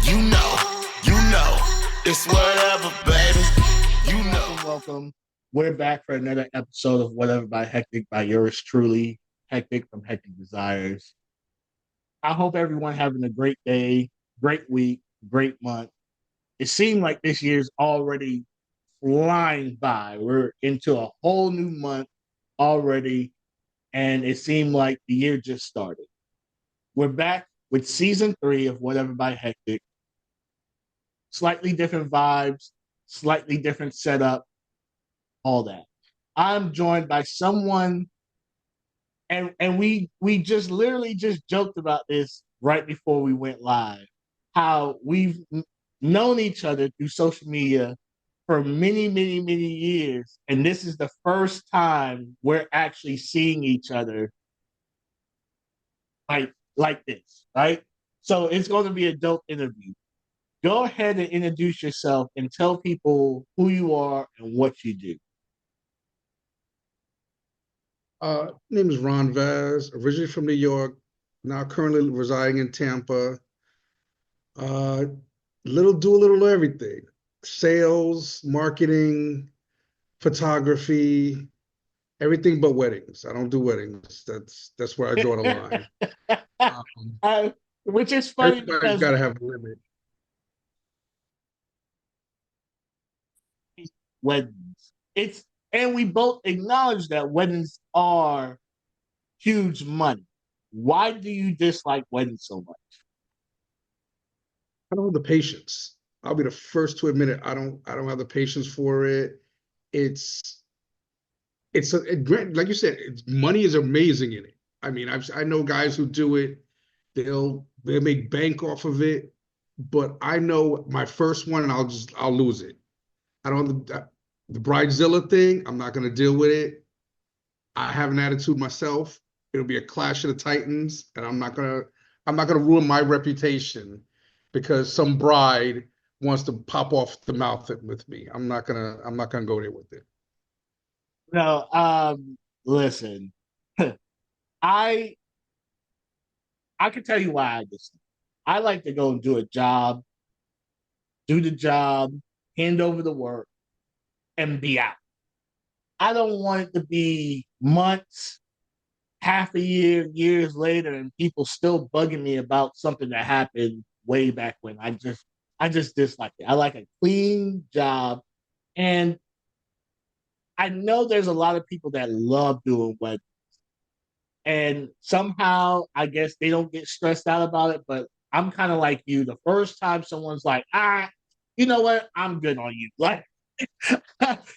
You know, it's whatever, baby. You know. Welcome. We're back for another episode of Whatever by Hectic by yours truly, Hectic from Hectic Desires. I hope everyone having a great day, great week, great month. It seemed like this year's already flying by. We're into a whole new month already, and it seemed like the year just started. We're back with season 3 of Whatever by Hectic. Slightly different vibes, slightly different setup, all that. I'm joined by someone, and we just literally just joked about this right before we went live. How we've known each other through social media for many, many, many years, and this is the first time we're actually seeing each other like this, right? So it's going to be a dope interview. Go ahead and introduce yourself and tell people who you are and what you do. Name is Ron Vaz, originally from New York, now currently residing in Tampa. Do a little of everything: sales, marketing, photography, everything but weddings. I don't do weddings. That's where I draw the line. Which is funny Everybody's because got to have a limit. weddings. It's and we both acknowledge that weddings are huge money. Why do you dislike weddings so much? I don't have the patience. I'll be the first to admit it. I don't have the patience for it. It's like you said, money is amazing in it. I mean, I know guys who do it. They'll make bank off of it. But I know my first one, and I'll lose it. I don't the bridezilla thing. I'm not going to deal with it. I have an attitude myself. It'll be a clash of the titans, and I'm not gonna ruin my reputation because some bride wants to pop off the mouth with me. I'm not gonna go there with it. No, listen, I I can tell you why I dislike. I like to go and do a job, do the job, hand over the work, and be out. I don't want it to be months, half a year, years later, and people still bugging me about something that happened way back when. I just dislike it. I like a clean job. And I know there's a lot of people that love doing weddings. And somehow I guess they don't get stressed out about it, but I'm kind of like you. The first time someone's like, you know what? I'm good on you. Like,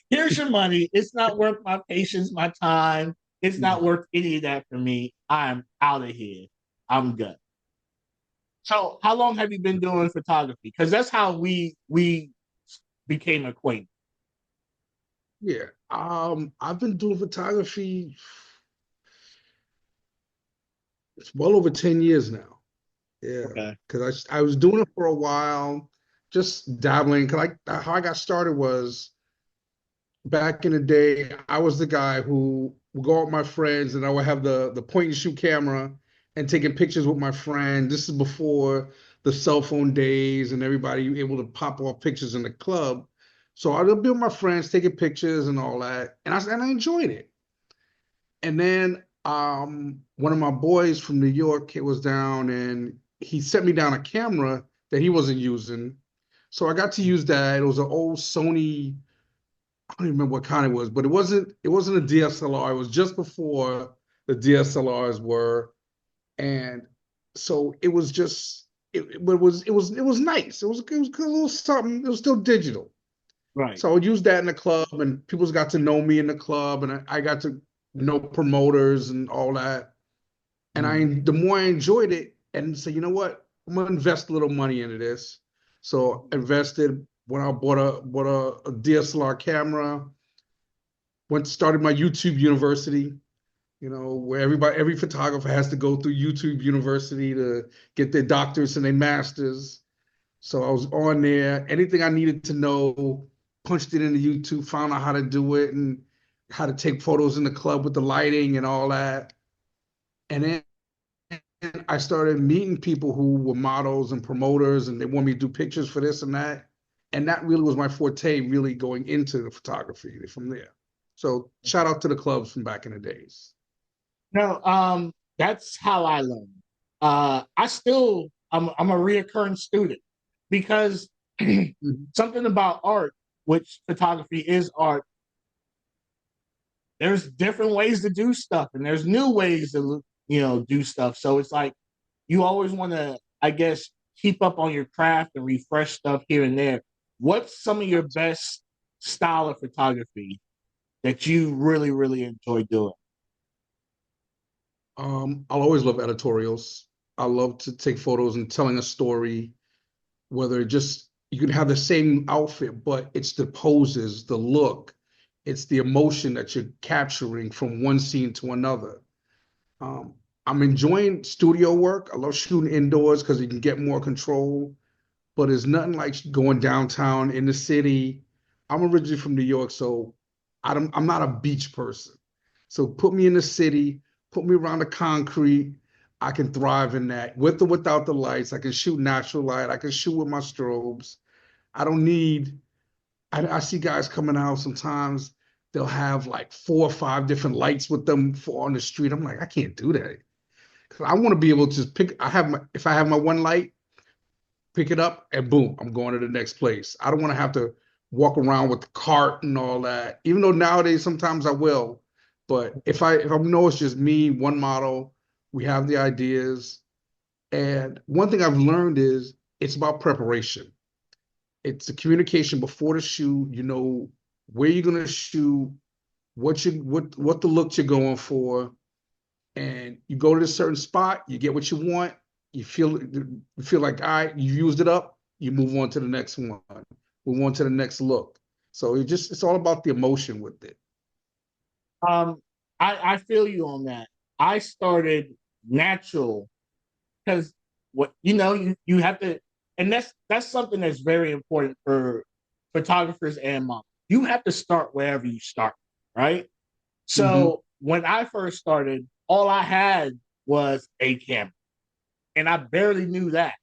here's your money. It's not worth my patience, my time. It's not worth any of that for me. I'm out of here. I'm good. So, how long have you been doing photography? Because that's how we became acquainted. Yeah. I've been doing photography. It's well over 10 years now. Yeah, Okay. because I was doing it for a while, just dabbling. Cause how I got started was back in the day. I was the guy who would go out with my friends, and I would have the point and shoot camera and taking pictures with my friend. This is before the cell phone days and everybody able to pop off pictures in the club. So I'd be with my friends taking pictures and all that, and I enjoyed it. And then one of my boys from New York, it was down, and he sent me down a camera that he wasn't using. So I got to use that. It was an old Sony, I don't even remember what kind it was, but it wasn't a DSLR. It was just before the DSLRs were. And so it was just it was nice. It was a little something. It was still digital. Right. So I would use that in the club, and people got to know me in the club, and I got to know promoters and all that. And the more I enjoyed it, and say, you know what, I'm gonna invest a little money into this. So invested when I bought a DSLR camera. Started my YouTube university. Where every photographer has to go through YouTube University to get their doctorates and their masters. So I was on there. Anything I needed to know, punched it into YouTube, found out how to do it and how to take photos in the club with the lighting and all that. And then I started meeting people who were models and promoters, and they want me to do pictures for this and that. And that really was my forte, really going into the photography from there. So shout out to the clubs from back in the days. No, that's how I learned. I'm a reoccurring student because Mhm. something about art, which photography is art, there's different ways to do stuff and there's new ways to do stuff. So it's like you always want to, I guess, keep up on your craft and refresh stuff here and there. What's some of your best style of photography that you really, really enjoy doing? I'll always love editorials. I love to take photos and telling a story, whether it just you can have the same outfit, but it's the poses, the look, it's the emotion that you're capturing from one scene to another. Um, I'm enjoying studio work. I love shooting indoors because you can get more control, but it's nothing like going downtown in the city. I'm originally from New York, so I'm not a beach person. So put me in the city, put me around the concrete. I can thrive in that with or without the lights. I can shoot natural light. I can shoot with my strobes. I don't need, I see guys coming out sometimes, they'll have like 4 or 5 different lights with them for on the street. I'm like, I can't do that. Because I want to be able to just pick, if I have my one light, pick it up, and boom, I'm going to the next place. I don't want to have to walk around with the cart and all that. Even though nowadays sometimes I will, but if I know it's just me, one model, we have the ideas. And one thing I've learned is it's about preparation. It's the communication before the shoot. You know where you're gonna shoot, what the look you're going for, and you go to this certain spot, you get what you want, you feel like all right, you used it up, you move on to the next one, move on to the next look. So it's all about the emotion with it. Um, I feel you on that. I started natural because what you have to, and that's something that's very important for photographers and models. You have to start wherever you start, right? Hmm. So when I first started, all I had was a camera, and I barely knew that.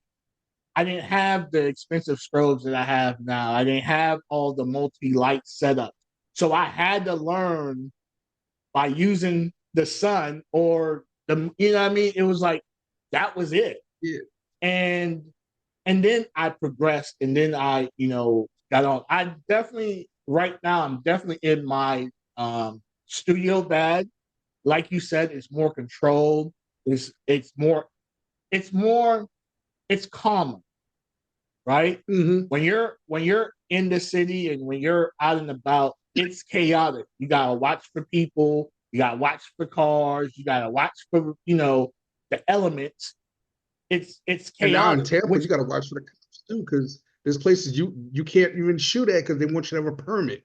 I didn't have the expensive strobes that I have now. I didn't have all the multi-light setup. So I had to learn by using the sun or you know what I mean? It was like that was it. Yeah. And and then I progressed and then I got on. I definitely right now I'm definitely in my studio bag. Like you said, it's more controlled. It's more it's calmer, right? Hmm. When you're in the city and when you're out and about, it's chaotic. You gotta watch for people, you gotta watch for cars, you gotta watch for the elements. It's And now in chaotic, Tampa, which you got to watch for the cops too, because there's places you can't even shoot at because they want you to have a permit.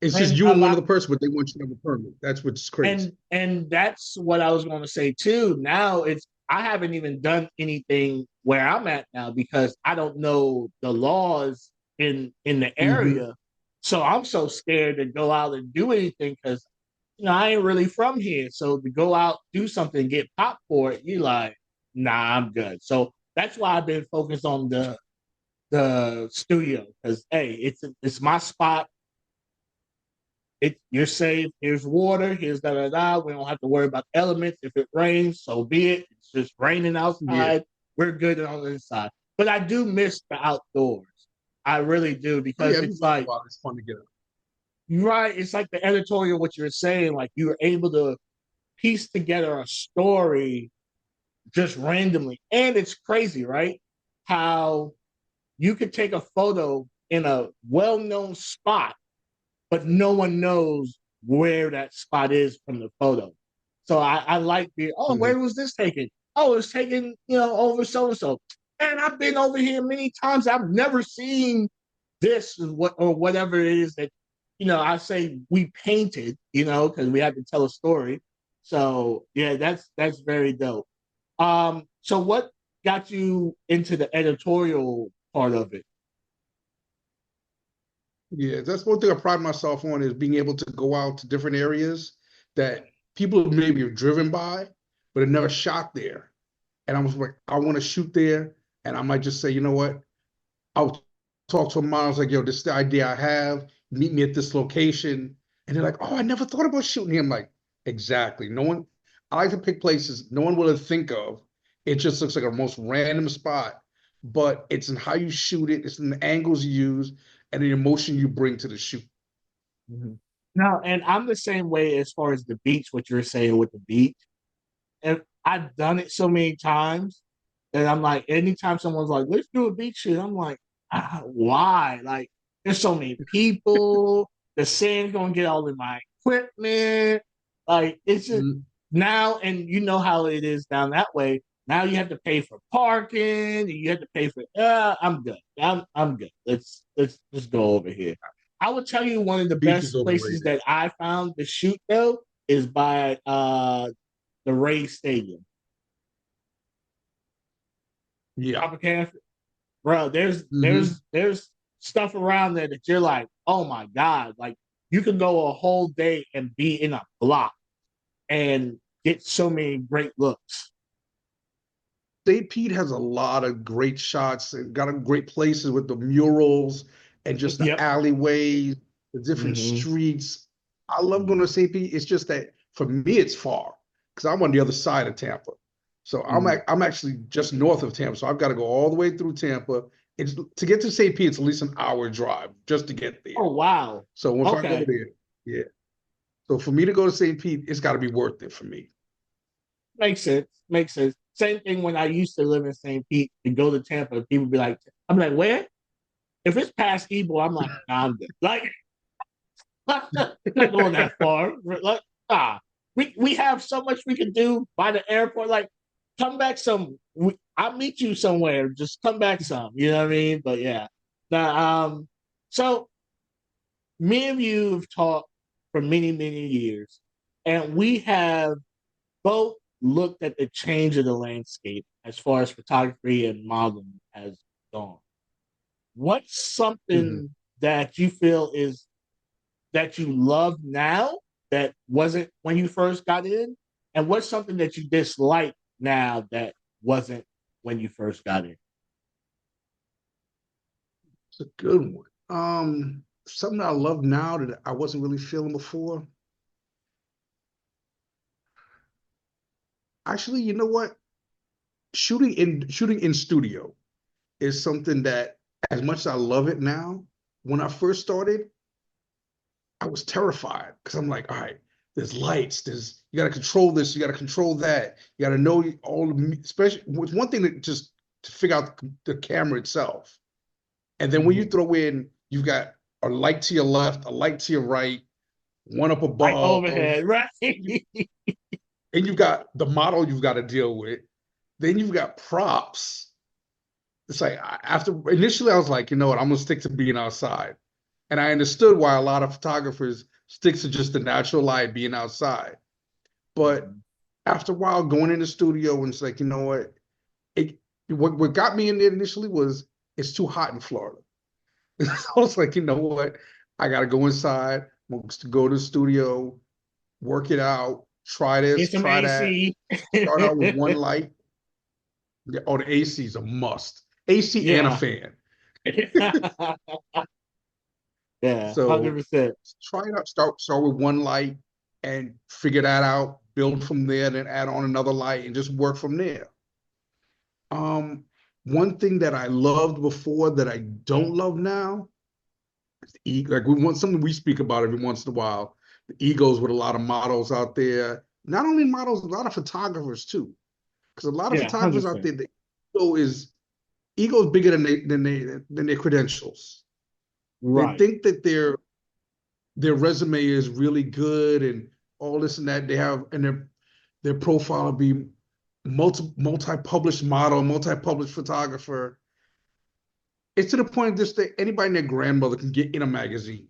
It's just and you a and one lot other person, but they want you to have a permit. That's what's crazy. and that's what I was going to say too. Now I haven't even done anything where I'm at now because I don't know the laws in the Hmm. area. So I'm so scared to go out and do anything because I ain't really from here. So to go out, do something, get popped for it, you like, nah, I'm good. So that's why I've been focused on the studio because hey, it's my spot. You're safe. Here's water. Here's da da da. We don't have to worry about elements. If it rains, so be it. It's just raining Yeah. outside. We're good on the inside. But I do miss the outdoors. I really do Oh because yeah, every it's once in a like while it's fun to get out. right. It's like the editorial. What you're saying, like you were able to piece together a story just randomly, and it's crazy, right? How you could take a photo in a well-known spot but no one knows where that spot is from the photo. So I like Mhm. where was this taken? Oh, it's taken, over so and so. And I've been over here many times. I've never seen this or whatever it is that, I say we painted, because we had to tell a story. So yeah, that's very dope. So what got you into the editorial part of it? Yeah, that's one thing I pride myself on is being able to go out to different areas that people maybe are driven by, but it never shot there. And I was like, I want to shoot there. And I might just say, you know what? I'll talk to a model. I was like, yo, this is the idea I have. Meet me at this location. And they're like, oh, I never thought about shooting here. I'm like, exactly. No one, I like to pick places no one would think of. It just looks like a most random spot, but it's in how you shoot it, it's in the angles you use, and the emotion you bring to the shoot. Mhm. No, and I'm the same way as far as the beach, what you're saying with the beach. And I've done it so many times. And I'm like, anytime someone's like, let's do a beach shoot, I'm like, why? Like, there's so many people. The sand's gonna get all in my equipment. Like, it's just Mm, now, and you know how it is down that way. Now you have to pay for parking, and you have to pay for. I'm good. I'm good. Let's just go over here. I would tell you one of the beach is best places overrated. that I found to shoot though is by the Rays Stadium. Yeah. Tropicana, bro. Hmm. There's stuff around there that you're like, oh my god, like you could go a whole day and be in a block and get so many great looks. St. Pete has a lot of great shots and got a great places with the murals and just the Yep. alleyways, the different Mm-hmm. streets. I love going to St. Pete. It's just that for me, it's far because I'm on the other side of Tampa. So Mm-hmm. I'm actually just north of Tampa. So I've got to go all the way through Tampa. It's to get to St. Pete, it's at least an hour drive just to get there. Oh wow. So if I go Okay. there, yeah. So for me to go to St. Pete, it's got to be worth it for me. Makes sense. Makes sense. Same thing when I used to live in St. Pete and go to Tampa, people be like, I'm like, where? If it's past Ebo, I'm like, nah, I'm good. Like, it's not going that far. Like, we have so much we can do by the airport. Like, come back some. I'll meet you somewhere. Just come back some. You know what I mean? But yeah. Now, so me and you have talked for many, many years, and we have both looked at the change of the landscape as far as photography and modeling has gone. What's Mhm. something that you feel is that you love now that wasn't when you first got in? And what's something that you dislike now that wasn't when you first got in? It's a good one. Something I love now that I wasn't really feeling before. Actually, you know what? Shooting in studio is something that, as much as I love it now, when I first started, I was terrified because I'm like, all right, there's lights, there's you got to control this, you got to control that, you got to know all the, especially with one thing that just to figure out the camera itself, and then when you Mm-hmm. throw in, you've got a light to your left, a light to your right, one up Like above, overhead, right? and you've got the model you've got to deal with. Then you've got props. It's like after initially I was like, you know what, I'm gonna stick to being outside. And I understood why a lot of photographers stick to just the natural light being outside. But after a while going in the studio and it's like, you know what? It what got me in there initially was it's too hot in Florida. I was like, you know what? I gotta go inside, go to the studio, work it out, try this, Get some try that. AC. Start out with one light. Oh, the AC is a must. AC and a Yeah. fan. Yeah, So 100%. try it out. Start with one light and figure that out. Build from there, then add on another light and just work from there. Um, One thing that I loved before that I don't love now, like we want something we speak about every once in a while. The egos with a lot of models out there. Not only models, a lot of photographers too. Because a lot of Yeah, photographers out 100%. there, the ego is bigger than their credentials. They Right. think that their resume is really good and all this and that. They have and their profile will be multi-published model, multi-published photographer. It's to the point this that anybody and their grandmother can get in a magazine.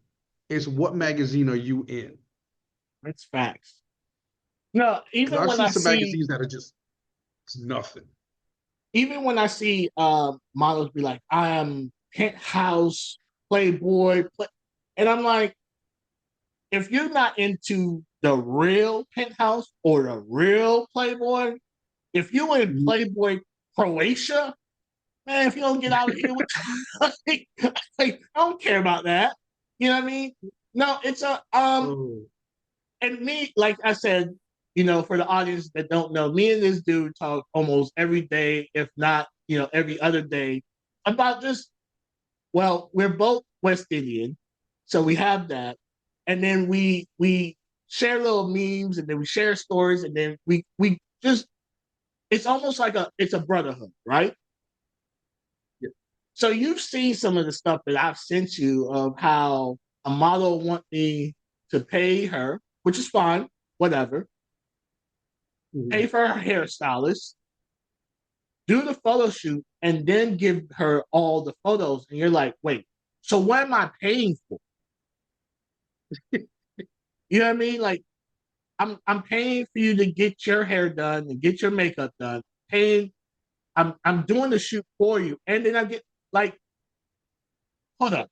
It's what magazine are you in? That's facts. No, Because I've seen some magazines that are just it's nothing. even when I see models be like, I am penthouse, playboy, and I'm like, if you're not into the real Penthouse or the real Playboy, if you in Mhm. Playboy Croatia, man, if you don't get out of here with, like, I don't care about that. You know what I mean? No, it's a Oh, and me, like I said, for the audience that don't know, me and this dude talk almost every day, if not, every other day, about just, well, we're both West Indian, so we have that, and then we share little memes, and then we share stories, and then we just, it's almost like it's a brotherhood, right? yeah. So you've seen some of the stuff that I've sent you of how a model want me to pay her, which is fine, whatever. Pay Mhm. for her hairstylist, do the photo shoot, and then give her all the photos. And you're like, wait, so what am I paying for? You know what I mean? Like, I'm paying for you to get your hair done and get your makeup done. Paying, I'm doing the shoot for you, and then I get like, hold up.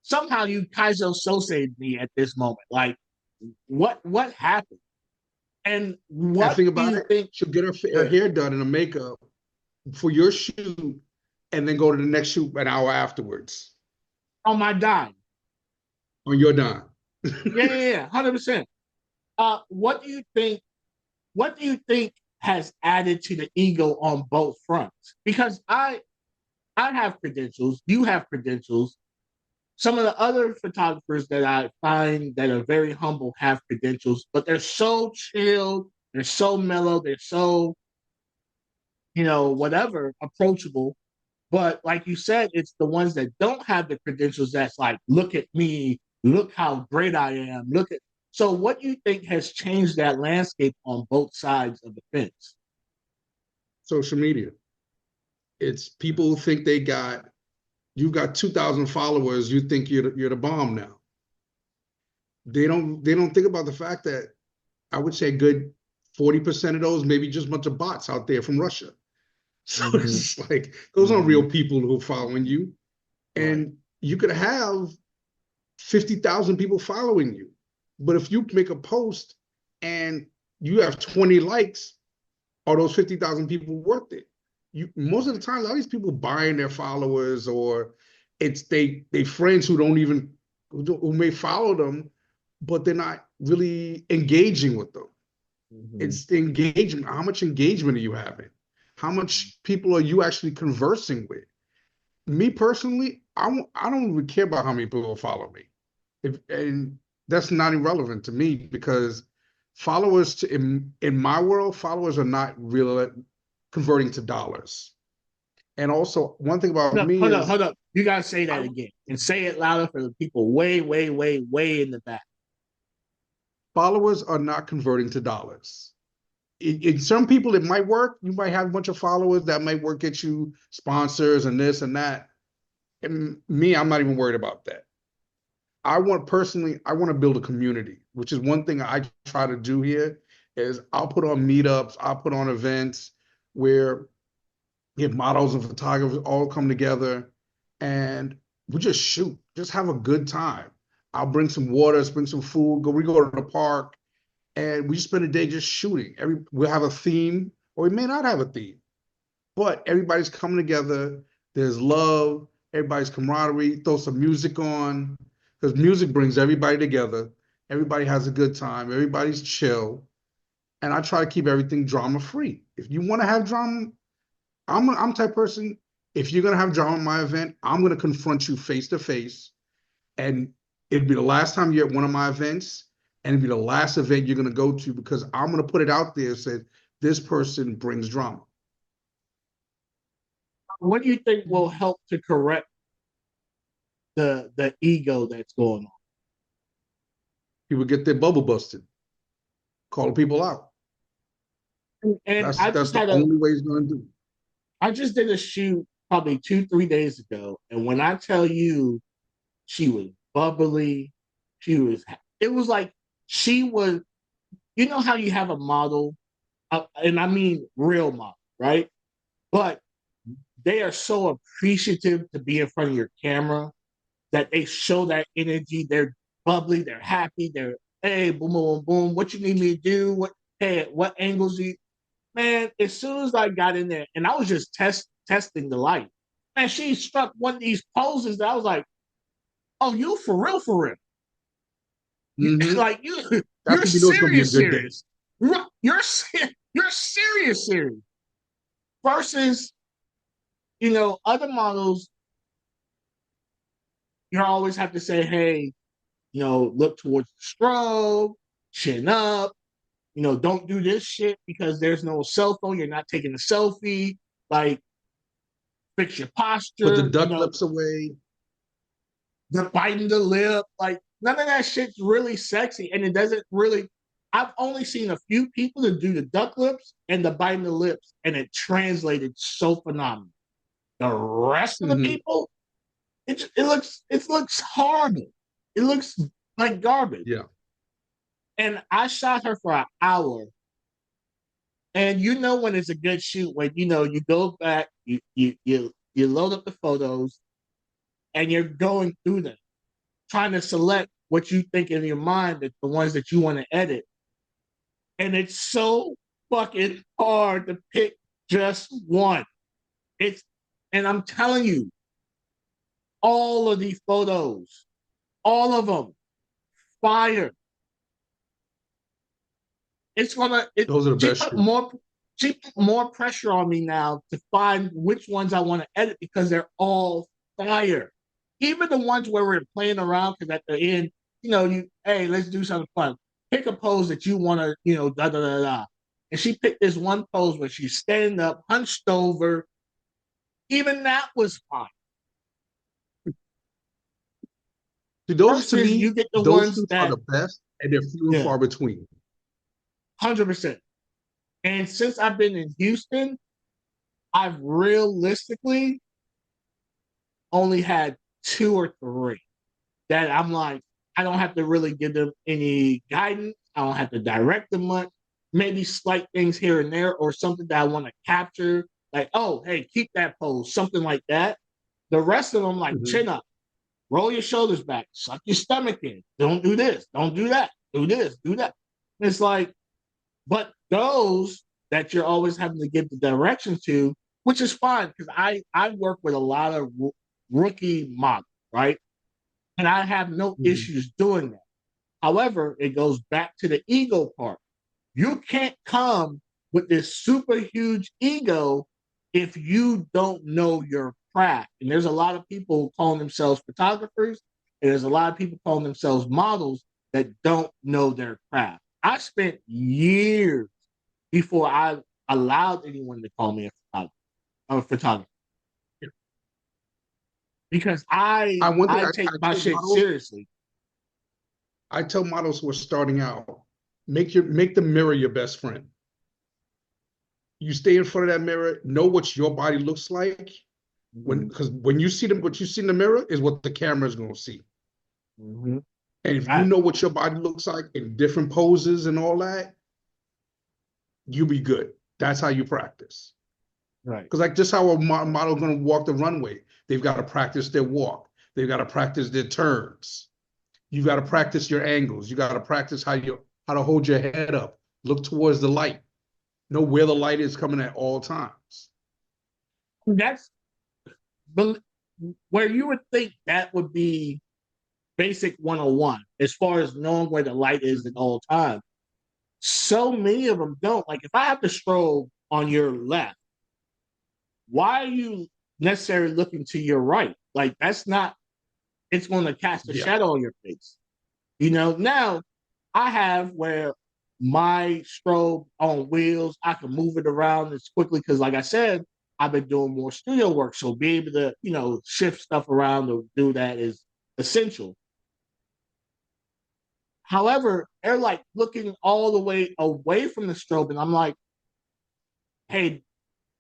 Somehow you Kaizo Sosei me at this moment. Like, what happened? And And what think do about you it. think? She'll get her Yeah. hair done and her makeup for your shoot, and then go to the next shoot an hour afterwards On my dime. on your dime. Yeah, 100%. What do you think? What do you think has added to the ego on both fronts? Because I have credentials, you have credentials. Some of the other photographers that I find that are very humble have credentials, but they're so chilled, they're so mellow, they're so, whatever, approachable. But like you said, it's the ones that don't have the credentials that's like, look at me, look how great I am, look at. So, what do you think has changed that landscape on both sides of the fence? Social media. It's people who think you've got 2,000 followers, you think you're the bomb now. They don't think about the fact that I would say a good 40% of those maybe just a bunch of bots out there from Russia. So Mm-hmm. it's like those aren't Mm-hmm. real people who are following you. Right. And you could have 50,000 people following you. But if you make a post and you have 20 likes, are those 50,000 people worth it? Most of the time, a lot of these people buying their followers, or it's they friends who don't even who may follow them, but they're not really engaging with them. Mm-hmm. It's the engagement. How much engagement are you having? How much people are you actually conversing with? Me personally, I don't even care about how many people follow me. And that's not irrelevant to me because in my world, followers are not real converting to dollars. And also, one thing about Hold up, me hold up, is hold up. You gotta say that I, again and say it louder for the people way, way, way, way in the back. followers are not converting to dollars. In some people, it might work. You might have a bunch of followers that might work, get you sponsors and this and that. And me, I'm not even worried about that. I want to build a community, which is one thing I try to do here is I'll put on meetups, I'll put on events where you have models and photographers all come together and we just shoot, just have a good time. I'll bring some water, bring some food, we go to the park and we just spend a day just shooting. We'll have a theme or we may not have a theme, but everybody's coming together. There's love, everybody's camaraderie. Throw some music on because music brings everybody together. Everybody has a good time. Everybody's chill, and I try to keep everything drama free. If you want to have drama, I'm the type of person. If you're gonna have drama at my event, I'm gonna confront you face to face, and it'd be the last time you're at one of my events, and it'd be the last event you're gonna go to because I'm gonna put it out there. Said this person brings drama. What do you think will help to correct the ego that's going People get their bubble busted, calling people out. on? And That's the only way he's going to do. I just did a shoot probably 2, 3 days ago, and when I tell you, she was bubbly, she was. It was like she was. You know how you have a model, and I mean real model, right? But they are so appreciative to be in front of your camera that they show that energy. They're bubbly, they're happy, they're hey, boom, boom, boom. What you need me to do? What angles you? Man, as soon as I got in there, and I was just testing the light, and she struck one of these poses that I was like, "Oh, you for real, for real? Hmm. Like That's you're when you know it's gonna be a serious, good day. serious. You're you're serious, serious." Versus, other models, you always have to say, "Hey, look towards the strobe, chin up." Don't do this shit because there's no cell phone. You're not taking a selfie. Like, fix your Put the posture. duck lips away. The biting the lip. Like, none of that shit's really sexy. And it doesn't really. I've only seen a few people that do the duck lips and the biting the lips, and it translated so phenomenal. The rest of the Hmm. people, it looks horrible. It looks like garbage. Yeah. And I shot her for an hour. And when it's a good shoot when you go back, you load up the photos, and you're going through them, trying to select what you think in your mind that the ones that you want to edit. And it's so fucking hard to pick just one. It's and I'm telling you, all of these photos, all of them, fire. It's gonna it Those are the she best put shoots. more she put more pressure on me now to find which ones I want to edit because they're all fire. Even the ones where we're playing around, because at the end, hey, let's do something fun. Pick a pose that you want to, da da da da. And she picked this one pose where she's standing up, hunched over. Even that was fine. See, those to Versus you me, get the those ones shoots are that, the best, and they're few and yeah, far between. 100%. And since I've been in Houston, I've realistically only had two or three that I'm like, I don't have to really give them any guidance. I don't have to direct them much. Maybe slight things here and there, or something that I want to capture. Like, oh, hey, keep that pose, something like that. The rest of them, like, Hmm. chin up, roll your shoulders back, suck your stomach in. Don't do this, don't do that, do this, do that. It's like, but those that you're always having to give the directions to, which is fine because I work with a lot of rookie models, right? And I have no Hmm. issues doing that. However, it goes back to the ego part. You can't come with this super huge ego if you don't know your craft. And there's a lot of people calling themselves photographers, and there's a lot of people calling themselves models that don't know their craft. I spent years before I allowed anyone to call me a photographer because I One thing I I take my tell shit models, seriously. I tell models who are starting out, make the mirror your best friend. You stay in front of that mirror, know what your body looks like. Mm-hmm. Because when you see them, what you see in the mirror is what the camera is going to see. Mm-hmm. And if you Right, know what your body looks like in different poses and all that, you'll be good. That's how you practice. right. Because like just how a model is going to walk the runway, they've got to practice their walk. They've got to practice their turns. You got to practice your angles. You got to practice how to hold your head up, look towards the light, know where the light is coming at all times. That's but where you would think that would be basic 101 as far as knowing where the light is at all times. So many of them don't. Like, if I have to strobe on your left, why are you necessarily looking to your right? Like, that's not, it's going to cast a Yeah. shadow on your face. Now I have where my strobe on wheels, I can move it around as quickly because, like I said, I've been doing more studio work. So be able to, shift stuff around to do that is essential. However, they're like looking all the way away from the strobe. And I'm like, hey,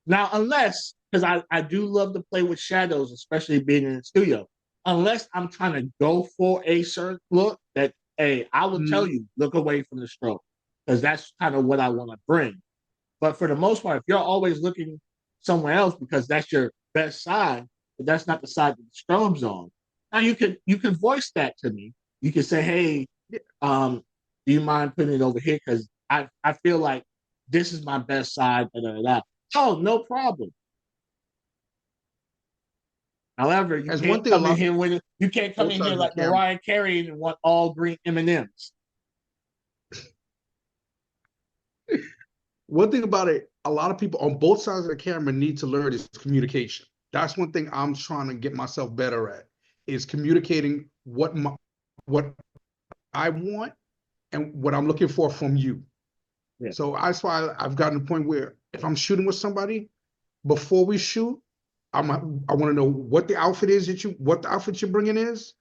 now, unless, because I do love to play with shadows, especially being in the studio, unless I'm trying to go for a certain look that, hey, I will tell Mhm. you, look away from the strobe, because that's kind of what I want to bring. But for the most part, if you're always looking somewhere else because that's your best side, but that's not the side that the strobe's on, now you can voice that to me, You can say, hey, Yeah. do you mind putting it over here? Because I feel like this is my best side. Da, da, da, da. Oh, no problem. However, you As one can't thing, a come in lot here with it. You can't come both in sides here of the like camera. Mariah Carey and want all green M&Ms. One thing about it, a lot of people on both sides of the camera need to learn is communication. That's one thing I'm trying to get myself better at is communicating what I want and what I'm looking for from you. Yeah. So that's why I've gotten to the point where if I'm shooting with somebody, before we shoot, I want to know what the outfit is what the outfit you're bringing is,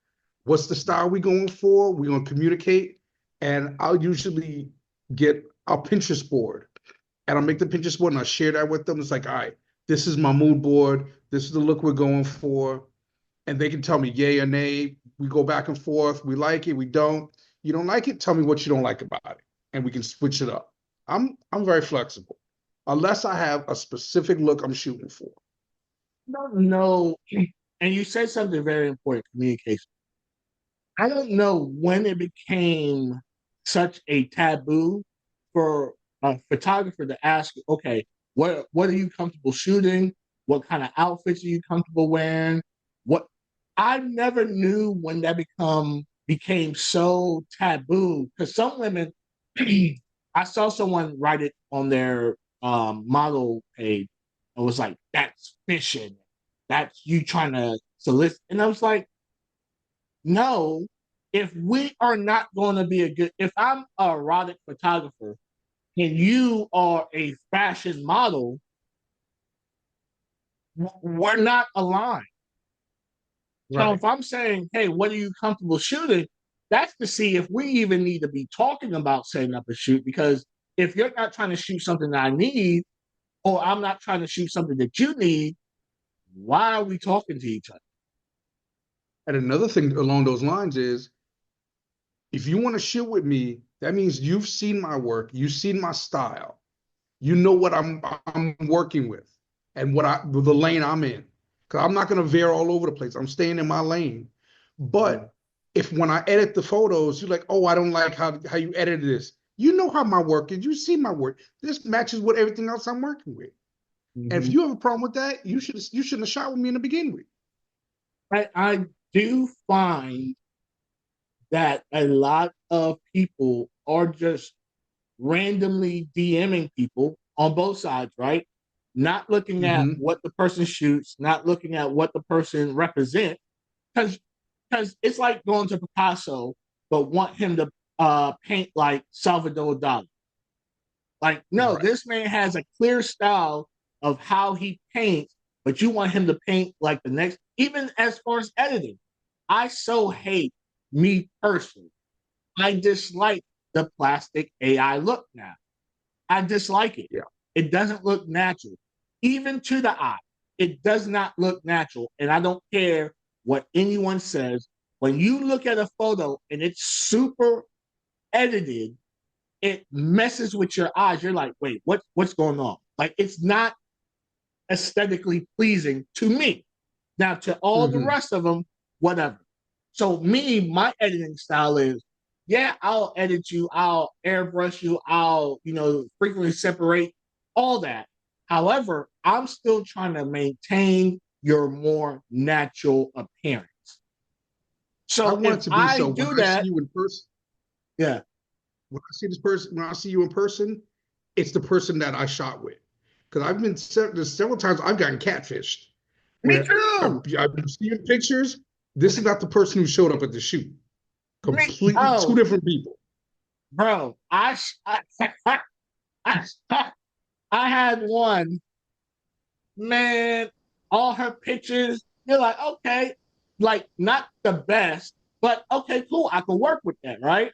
what's the style we going for. We're gonna communicate, and I'll Pinterest board, and I'll make the Pinterest board and I'll share that with them. It's like, all right, this is my mood board. This is the look we're going for, and they can tell me yay or nay. We go back and forth. We like it. We don't. You don't like it. Tell me what you don't like about it, and we can switch it up. I'm very flexible, unless I have a specific look I'm shooting for. I don't know. And you said something very important, communication. I don't know when it became such a taboo for a photographer to ask, okay, what are you comfortable shooting? What kind of outfits are you comfortable wearing? What I never knew when that became so taboo because some women I saw someone write it on their model page. It was like, that's fishing. That's you trying to solicit. And I was like, no, if we are not going to be if I'm a erotic photographer and you are a fashion model, we're not aligned. So Right. if I'm saying, hey, what are you comfortable shooting? That's to see if we even need to be talking about setting up a shoot. Because if you're not trying to shoot something that I need, or I'm not trying to shoot something that you need, why are we talking to each other? And another thing along those lines is if you want to shoot with me, that means you've seen my work, you've seen my style, you know what I'm working with, and the lane I'm in. Because I'm not going to veer all over the place. I'm staying in my lane. But if when I edit the photos, you're like, oh, I don't like how you edited this. You know how my work is. You see my work. This matches with everything else I'm working with. And if Mm-hmm. you have a problem with that, you shouldn't have shot with me in the beginning with. I do find that a lot of people are just randomly DMing people on both sides, right? Not looking at Mm-hmm. what the person shoots, not looking at what the person represents, because it's like going to Picasso, but want him to paint like Salvador Dali. Like, no, Right. this man has a clear style of how he paints, but you want him to paint like the next, even as far as editing. I so hate me personally. I dislike the plastic AI look now. I dislike it. Yeah. It doesn't look natural. Even to the eye, it does not look natural. And I don't care what anyone says. When you look at a photo and it's super edited, it messes with your eyes. You're like, wait, what's going on? Like it's not aesthetically pleasing to me. Now to all the Mm-hmm. rest of them, whatever. So me, my editing style is, yeah, I'll edit you, I'll airbrush you, I'll, frequently separate all that. However, I'm still trying to maintain your more natural appearance. I So want if it to be I so when do I see that, you in person, yeah, when I see you in person, it's the person that I shot with. Because there's several times I've gotten catfished me where too. I've been seeing pictures. This is not the person who showed up at the shoot. Me, Completely two oh, different people. bro, I, I had one, man, all her pictures, you're like, okay, like not the best, but okay, cool. I can work with that, right?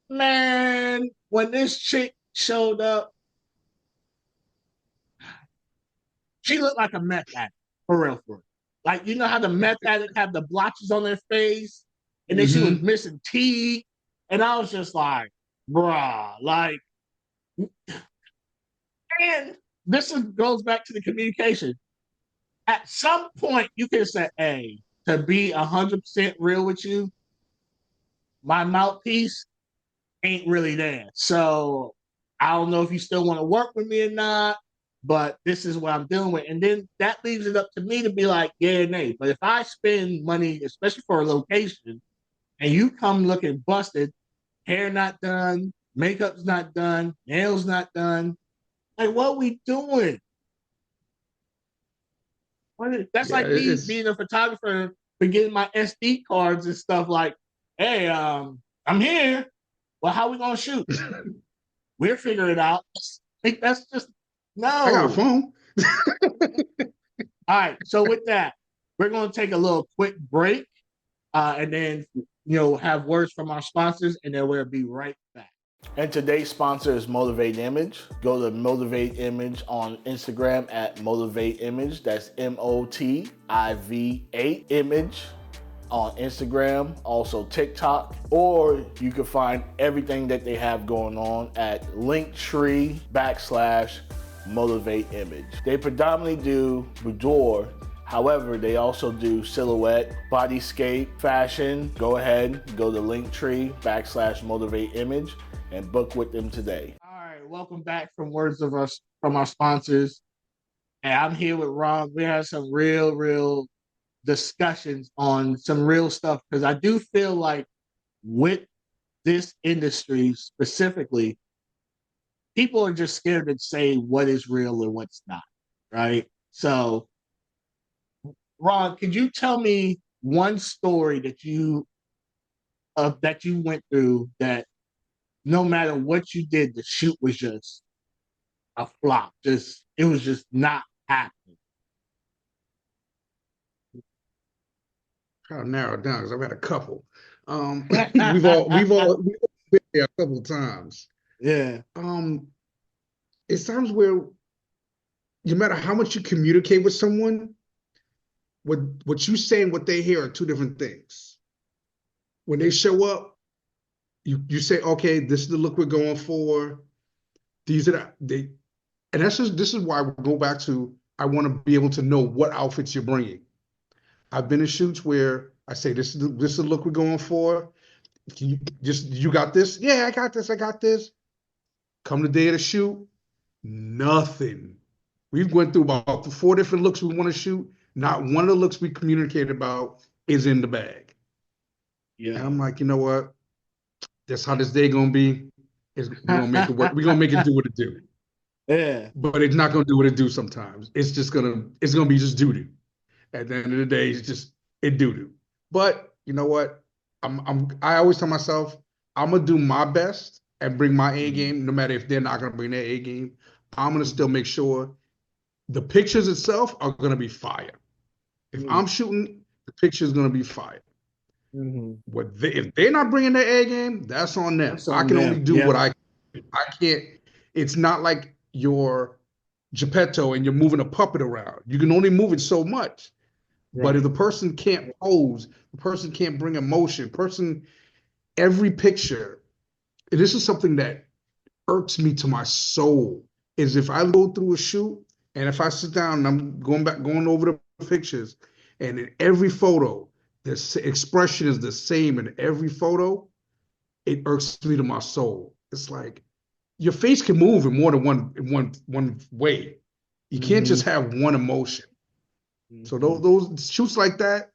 Man, when this chick showed up, she looked like a meth addict, for real, for real. Like, you know how the meth addict have the blotches on their face, and then she was Mm-hmm. missing teeth, and I was just like, bruh, like, and goes back to the communication. At some point, you can say, hey, to be 100% real with you, my mouthpiece ain't really there. So I don't know if you still want to work with me or not, but this is what I'm dealing with. And then that leaves it up to me to be like, yeah or nay. But if I spend money, especially for a location, and you come looking busted, hair not done, makeup's not done, nails not done, like what are we doing? That's Yeah, like me it's being a photographer for getting my SD cards and stuff like, hey, I'm here. Well, how we gonna shoot? We'll figure it out. Like, that's just I got a no. phone. All right. So with that, we're gonna take a little quick break, and then have words from our sponsors, and then we'll be right back. And today's sponsor is Motivate Image. Go to Motivate Image on Instagram at Motivate Image. That's MOTIV8 Image on Instagram, also TikTok, or you can find everything that they have going on at Linktree/Motivate Image. They predominantly do boudoir. However, they also do silhouette, bodyscape, fashion. Go ahead, go to Linktree/Motivate Image and book with them today. All right, welcome back from our sponsors. And I'm here with Ron. We had some real discussions on some real stuff because I do feel like with this industry specifically, people are just scared to say what is real and what's not, right? So, Ron, could you tell me one story that you went through that no matter what you did, the shoot was just a flop. It was just not happening. Try to narrow it down because I've had a couple. We've all been there a couple of times. Yeah. It's times where no matter how much you communicate with someone, what you say and what they hear are two different things. When they show up, you say, okay, this is the look we're going for. These are and this is why we go back to I want to be able to know what outfits you're bringing. I've been in shoots where I say this is the look we're going for. You got this? Yeah, I got this. I got this. Come the day of the shoot, nothing. We've went through about 4 different looks we want to shoot. Not one of the looks we communicated about is in the bag. Yeah. And I'm like, you know what? That's how this day gonna be. We're gonna make it work. We're gonna make it do what it do. Yeah. But it's not gonna do what it do sometimes. It's gonna be just doo-doo. At the end of the day, it's just it doo-doo. But you know what? I always tell myself, I'm gonna do my best and bring my A game, no matter if they're not gonna bring their A game. I'm gonna still make sure the pictures itself are gonna be fire. If I'm shooting, the picture is gonna be fire. If they're not bringing their A game, that's on them. That's on I can them. only do what I can't. It's not like you're Geppetto and you're moving a puppet around. You can only move it so much. But if the person can't pose, the person can't bring emotion, every picture, and this is something that irks me to my soul, is if I go through a shoot and if I sit down and I'm going over the pictures, and in every photo, the expression is the same in every photo, it irks me to my soul. It's like your face can move in more than one way. You can't just have one emotion. So those shoots like that,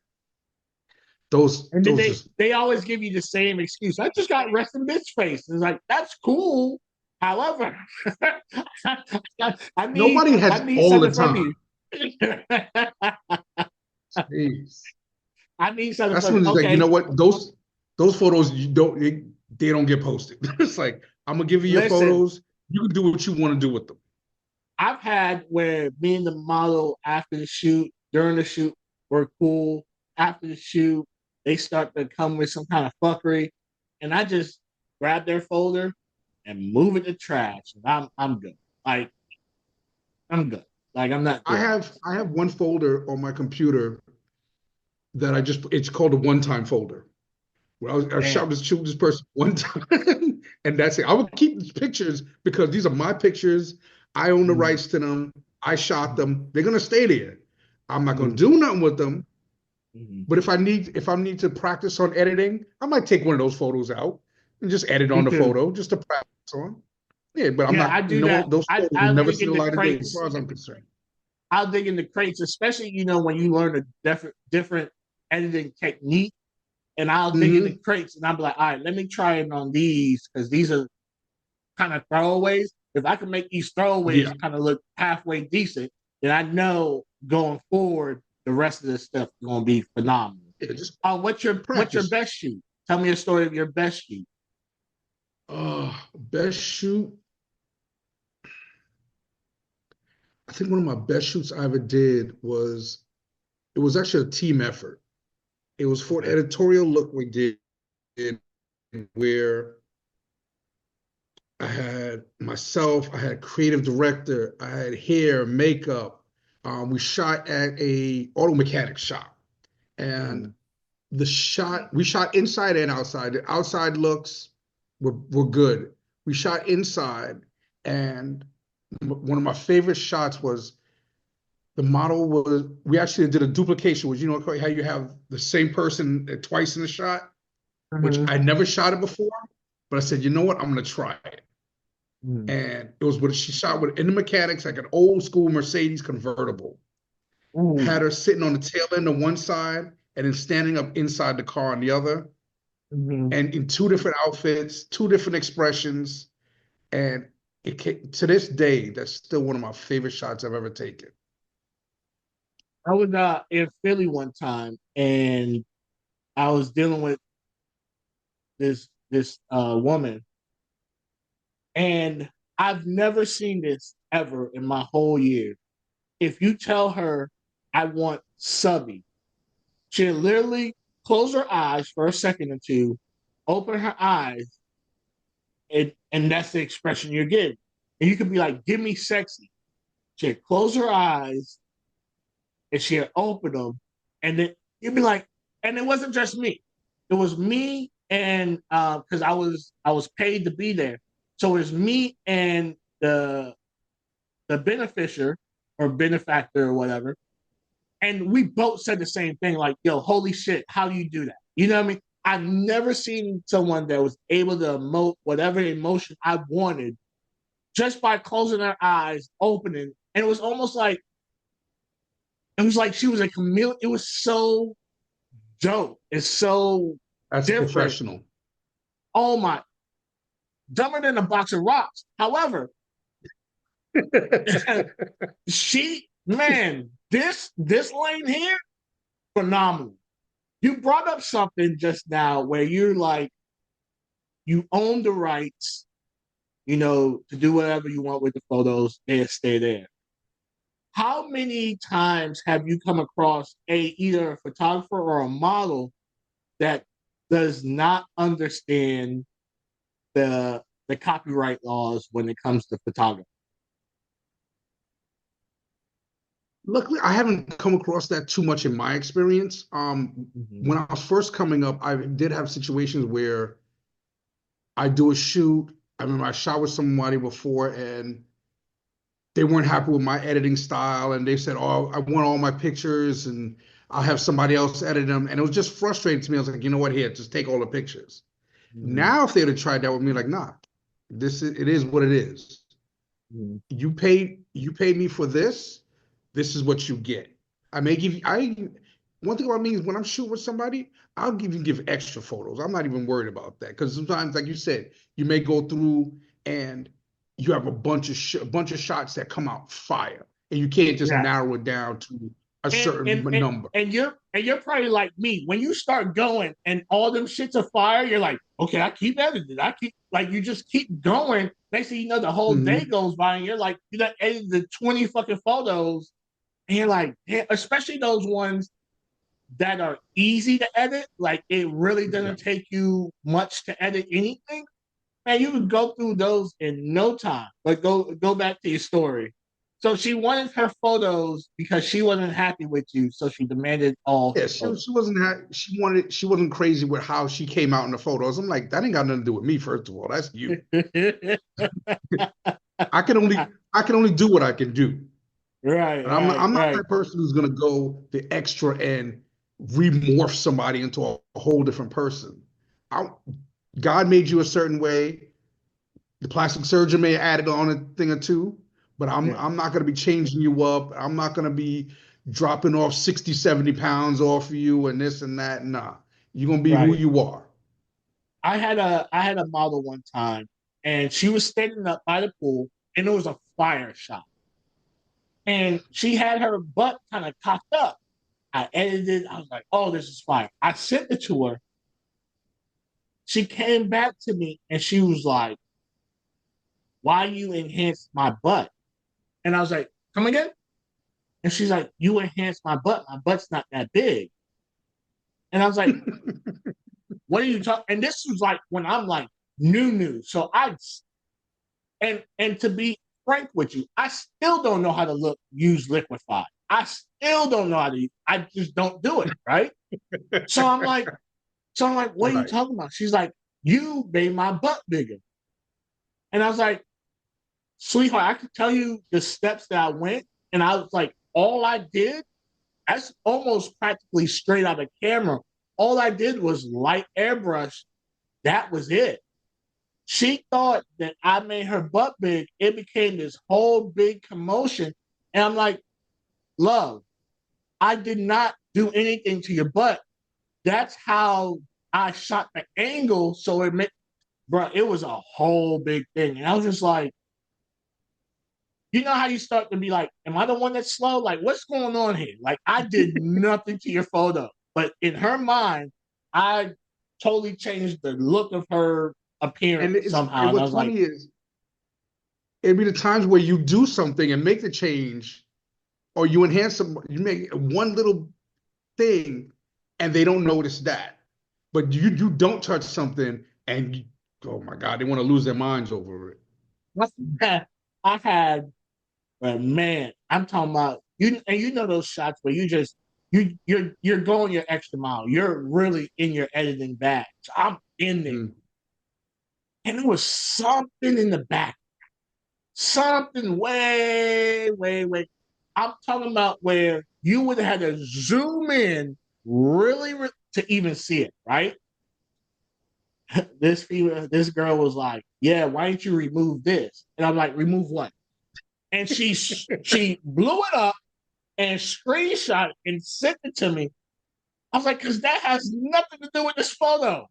and then they always give you the same excuse. I just got resting bitch face. It's like that's cool. However, nobody has I need all the something from time. you. Jeez. I need something That's from when you. it's like, Okay. you know what? Those photos they don't get posted. It's like, I'm gonna give you your photos. You can do what you want to do with them. I've had where me and the model after the shoot, during the shoot, were cool. After the shoot, they start to come with some kind of fuckery, and I just grab their folder and move it to trash. And I'm good. Like I'm good. Like I'm not. I have one folder on my computer that it's called a one-time folder. Where I shot this person one time, and that's it. I will keep these pictures because these are my pictures. I own the rights to them. I shot them. They're gonna stay there. I'm not gonna do nothing with them, Mhm. But if I need to practice on editing, I might take one of those photos out and just edit Me on the too. photo just to practice on. Yeah, but I'm Yeah, I not, do that. those photos will I never dig see the in the light of day as crates. far as I'm concerned. I'll dig in the crates, especially when you learn a different editing technique. And I'll dig in the Hmm. crates, and I'm like, all right, let me try it on these because these are kind of throwaways. If I can make these throwaways Yeah. kind of look halfway decent, then I know going forward the rest of this stuff is going to be phenomenal. Yeah, just What's your practice. best shoot? Tell me a story of your best shoot. Best shoot. I think one of my best shoots I ever did was it was actually a team effort. It was for an Okay. editorial look we did where I had myself, I had creative director, I had hair, makeup. We shot at a auto mechanic shop, and Mhm. we shot inside and outside. The outside looks were good. We shot inside, and one of my favorite shots was the model was we actually did a duplication, which how you have the same person twice in the shot, which Mhm. I never shot it before, but I said, you know what, I'm gonna try it. Mhm. And it was what she shot with in the mechanics, like an old school Mercedes convertible. Ooh. Had her sitting on the tail end on one side and then standing up inside the car on the other, Mhm. and in two different outfits, two different expressions. And to this day, that's still one of my favorite shots I've ever taken. I was in Philly one time, and I was dealing with this woman, and I've never seen this ever in my whole year. If you tell her I want subby, she'll literally close her eyes for a second or two, open her eyes, and that's the expression you're getting. And you could be like, "Give me sexy." She'll close her eyes and she'll open them, and then you'd be like, and it wasn't just me. It was me and because I was paid to be there. So it was me and the beneficiary or benefactor or whatever. And we both said the same thing, like, yo, holy shit, how do you do that? You know what I mean? I've never seen someone that was able to emote whatever emotion I wanted just by closing their eyes, opening. And it was like she was a chameleon. It was so dope. It's so That's a different. professional. Oh my, dumber than a box of rocks. However, this lane here, phenomenal. You brought up something just now where you're like, you own the rights, to do whatever you want with the photos, they stay there. How many times have you come across either a photographer or a model that does not understand the copyright laws when it comes to photography? Luckily, I haven't come across that too much in my experience. Mm-hmm. When I was first coming up, I did have situations where I do a shoot. I remember I shot with somebody before, and they weren't happy with my editing style, and they said, "Oh, I want all my pictures, and I'll have somebody else edit them." And it was just frustrating to me. I was like, "You know what? Here, just take all the pictures." Mm-hmm. Now, if they'd have tried that with me, like, nah, it is what it is. Mm-hmm. You paid me for this. This is what you get. I may give you. I One thing about me is when I'm shooting with somebody, I'll give extra photos. I'm not even worried about that because sometimes, like you said, you may go through and you have a bunch of shots that come out fire, and you can't just Yeah. narrow it down to a and certain and and number. and you're probably like me. When you start going and all them shits are fire, you're like, okay, I keep editing. I keep like you just keep going. Next thing you know, the whole day Hmm. goes by, and you're like, you done edited 20 fucking photos, and you're like, yeah, especially those ones that are easy to edit. Like it really Yeah. doesn't take you much to edit anything. Man, you would go through those in no time. But go back to your story. So she wanted her photos because she wasn't happy with you, so she demanded all Yeah, her photos. she wasn't crazy with how she came out in the photos. I'm like, that ain't got nothing to do with me, first of all. That's you. I can only do what I can do. Right, And right, I'm not right. that person who's gonna go the extra end remorph somebody into a whole different person. I, God made you a certain way. The plastic surgeon may have added on a thing or two, but I'm Yeah. I'm not going to be changing you up. I'm not going to be dropping off 60, 70 pounds off of you and this and that. Nah, you're going to be who Right. you are. I had a model one time, and she was standing up by the pool, and it was a fire shot, and she had her butt kind of cocked up. I edited. I was like, "Oh, this is fire." I sent it to her. She came back to me, and she was like, "Why you enhance my butt?" And I was like, "Come again?" And she's like, "You enhanced my butt. My butt's not that big." And I was like, "What are you talking?" And this was like when I'm like new. So and to be frank with you, I still don't know how to use liquefy. I still don't know how to. I just don't do it. Right. So I'm like, what are you Right. talking about? She's like, you made my butt bigger. And I was like, sweetheart, I could tell you the steps that I went. And I was like, all I did, that's almost practically straight out of camera. All I did was light airbrush. That was it. She thought that I made her butt big. It became this whole big commotion. And I'm like, love, I did not do anything to your butt. That's how I shot the angle. So it made, bro, it was a whole big thing. And I was just like, you know how you start to be like, am I the one that's slow? Like, what's going on here? Like, I did nothing to your photo. But in her mind, I totally changed the look of her appearance And somehow. And I what's was like, funny is it'd be the times where you do something and make the change, or you enhance some, you make one little thing, and they don't notice that. But you don't touch something, and oh my God, they want to lose their minds over it. I had, but man, I'm talking about you, and you know those shots where you're going your extra mile. You're really in your editing bag. So I'm in there, Mm. and there was something in the back, something way. I'm talking about where you would have had to zoom in really to even see it, right? This girl was like, "Yeah, why didn't you remove this?" And I'm like, "Remove what?" And she blew it up and screenshot it and sent it to me. I was like, because that has nothing to do with this photo.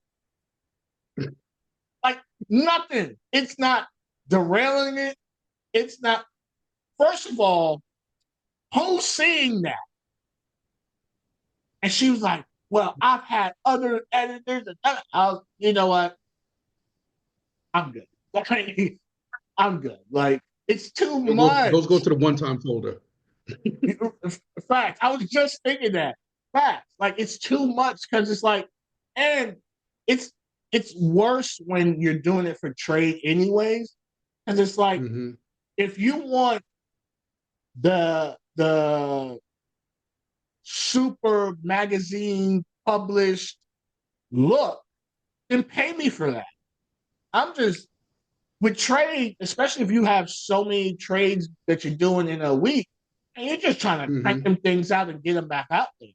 Like nothing. It's not derailing it. It's not. First of all, who's seeing that? And she was like, well, I've had other editors. You know what? I'm good. Like, I'm good. Like, it's too Those go much. to the one-time folder. Fact. I was just thinking that. Fact. Like, it's too much because it's like, and it's it's worse when you're doing it for trade anyways. Because it's like, Mm-hmm. if you want the super magazine published look, then pay me for that. I'm just with trade, especially if you have so many trades that you're doing in a week, and you're just trying to crank Mm-hmm. them things out and get them back out there.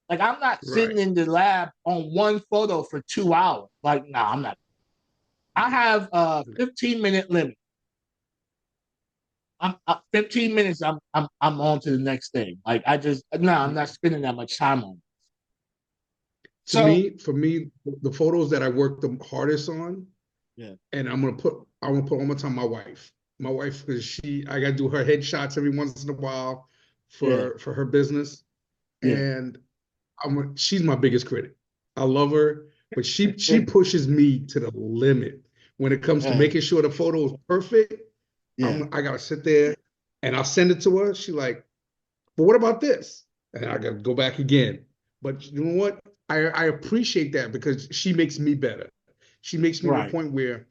Like I'm not Right. sitting in the lab on one photo for 2 hours. Like, no, I'm not. I have a 15-minute limit. I'm 15 minutes. I'm on to the next thing. Like I just no, I'm not spending that much time on it. So For me, the photos that I work the hardest on, yeah, and I want to put all my time my wife. My wife, because I got to do her headshots every once in a while yeah, for her business, yeah, and she's my biggest critic. I love her, but she pushes me to the limit when it comes to yeah, making sure the photo is perfect. yeah, I gotta sit there and I'll send it to her. She like, but what about this? And I gotta go back again. But you know what? I appreciate that because she makes me better. She makes me to the right, point where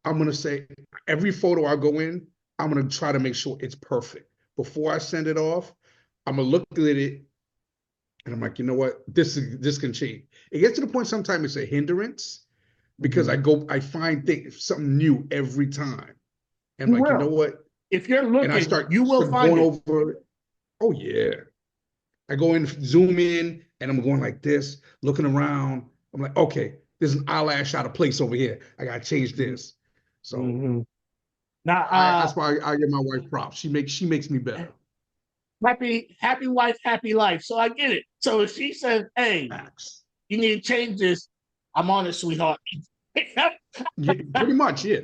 I'm gonna say every photo I go in, I'm gonna try to make sure it's perfect. Before I send it off, I'm gonna look at it and I'm like, you know what? This can change. It gets to the point sometimes it's a hindrance because mm-hmm. I find things something new every time. And I'm You like, you know will. what? If you're And looking, you will start find going it. over it. Oh yeah. I go in, zoom in, and I'm going like this, looking around. I'm like, okay, there's an eyelash out of place over here. I gotta change this. So Mm-hmm. Now, that's why I give my wife props. She makes me better. happy wife, happy life. So I get it. So if she says, "Hey, Max. you need to change this," I'm on it, sweetheart. Yeah, pretty much, yeah.